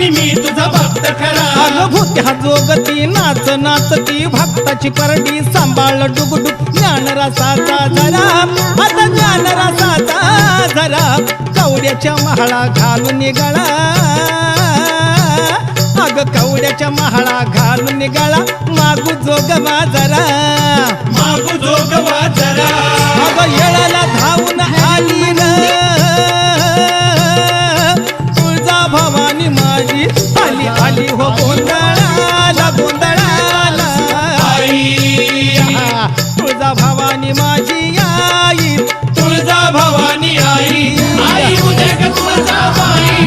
भवानी मी तुझा भक्त खरा. अग भूत्या जोगती नाच नाचती भक्ताची परडी सांभाळ डुगडुग ज्ञान रसाचा जरा आता ज्ञान रसाचा जरा कवड्याच्या महाळा घालून निघाला अग कवड्याच्या महाळा घालून निघाला मागू जोगवा जरा मागू जोगवा जरा. अग येळाला धावून आली र तुळजा भवानी माझी आली आली हो गोंधळाला गोंधळाला आई तुळजा भवानी माझी आई तुळजा भवानी आई. आई उदे ग तुळजा बाई